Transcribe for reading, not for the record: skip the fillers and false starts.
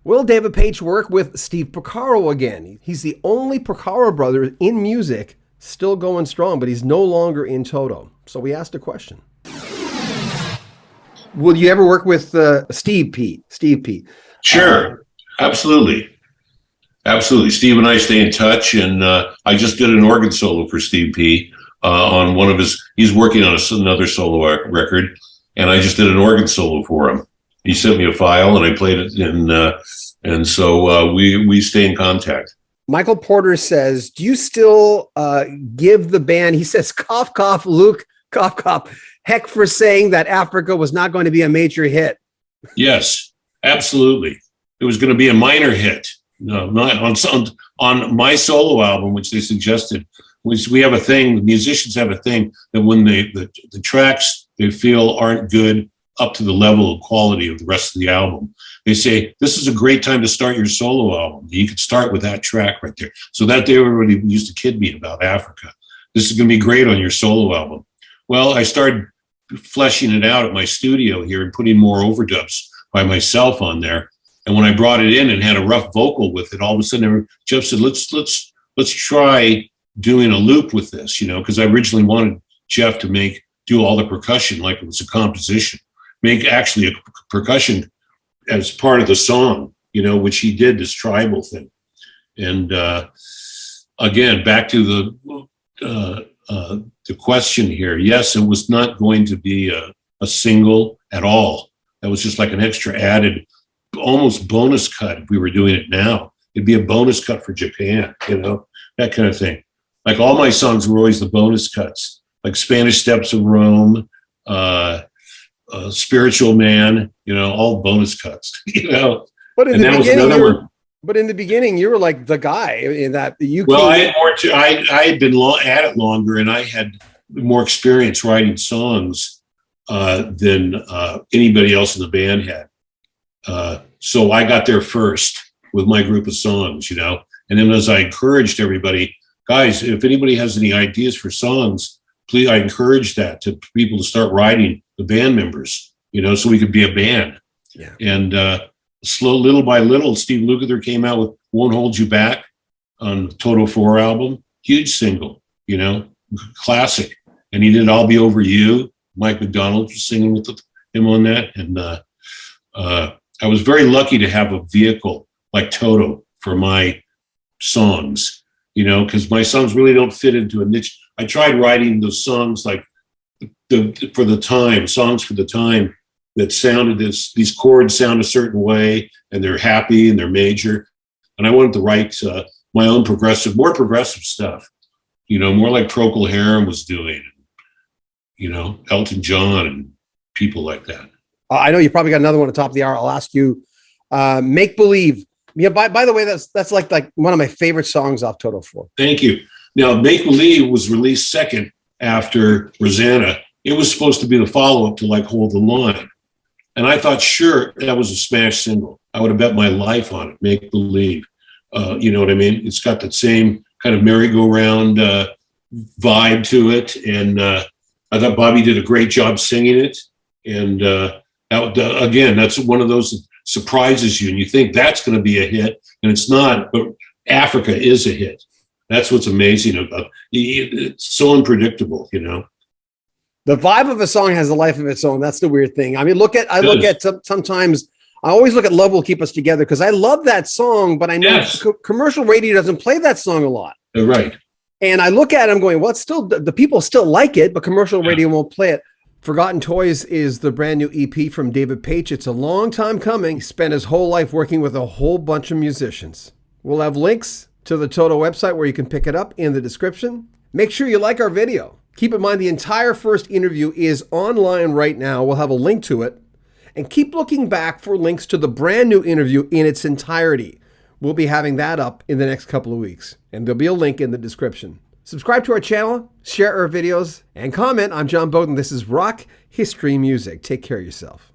Will David Paich work with Steve Porcaro again? He's the only Porcaro brother in music still going strong, but he's no longer in Toto. So we asked a question. Will you ever work with Steve P? Sure. Absolutely. Absolutely. Steve and I stay in touch, and I just did an organ solo for Steve P on one of he's working on another solo record, and I just did an organ solo for him. He sent me a file, and I played it, and so we stay in contact. Michael Porter says, do you still give the band, he says, cough, cough, Luke, cough, cough, heck for saying that Africa was not going to be a major hit? Yes, absolutely. It was going to be a minor hit. No, not on my solo album, which they suggested. We have a thing, the musicians have a thing that when the tracks they feel aren't good up to the level of quality of the rest of the album, they say, this is a great time to start your solo album. You could start with that track right there. So that day everybody used to kid me about Africa. This is going to be great on your solo album. Well, I started fleshing it out at my studio here and putting more overdubs by myself on there. And when I brought it in and had a rough vocal with it, all of a sudden Jeff said, let's try doing a loop with this, because I originally wanted Jeff to do all the percussion like it was a composition, make actually a percussion as part of the song, which he did, this tribal thing. And again, back to the question here. Yes, it was not going to be a single at all. That was just like an extra added, almost bonus cut. If we were doing it now, it'd be a bonus cut for Japan, that kind of thing. Like all my songs were always the bonus cuts, like Spanish Steps of Rome, Spiritual Man, all bonus cuts, But in the beginning, you were like the guy in that you. Well, I had been at it longer, and I had more experience writing songs than anybody else in the band had. So I got there first with my group of songs, and then as I encouraged everybody, guys, if anybody has any ideas for songs, please, I encourage that to people to start writing the band members, so we could be a band. Yeah. And little by little, Steve Lukather came out with Won't Hold You Back on TOTO 4 album. Huge single, classic. And he did I'll Be Over You. Mike McDonald was singing with him on that. And I was very lucky to have a vehicle like Toto for my songs, because my songs really don't fit into a niche. I tried writing those songs like songs for the time that sounded these chords sound a certain way and they're happy and they're major. And I wanted to write my own more progressive stuff, more like Procol Harum was doing, Elton John and people like that. I know you probably got another one at the top of the hour. I'll ask you, Make Believe. Yeah, by the way, that's like one of my favorite songs off Toto 4. Thank you. Now, Make Believe was released second after Rosanna. It was supposed to be the follow-up to like Hold the Line. And I thought, sure, that was a smash single. I would have bet my life on it, Make Believe. You know what I mean? It's got that same kind of merry-go-round vibe to it. And I thought Bobby did a great job singing it. And again, that's one of those that surprises you. And you think that's going to be a hit. And it's not. But Africa is a hit. That's what's amazing about it. It's so unpredictable, The vibe of a song has a life of its own. That's the weird thing. I mean, sometimes I always look at Love Will Keep Us Together because I love that song, but I know commercial radio doesn't play that song a lot. Right. And I look at it, I'm going, well, it's still, the people still like it, but commercial radio won't play it. Forgotten Toys is the brand new EP from David Paich. It's a long time coming. He spent his whole life working with a whole bunch of musicians. We'll have links to the Toto website where you can pick it up in the description. Make sure you like our video. Keep in mind the entire first interview is online right now. We'll have a link to it. And keep looking back for links to the brand new interview in its entirety. We'll be having that up in the next couple of weeks. And there'll be a link in the description. Subscribe to our channel, share our videos, and comment. I'm John Beaudin. This is Rock History Music. Take care of yourself.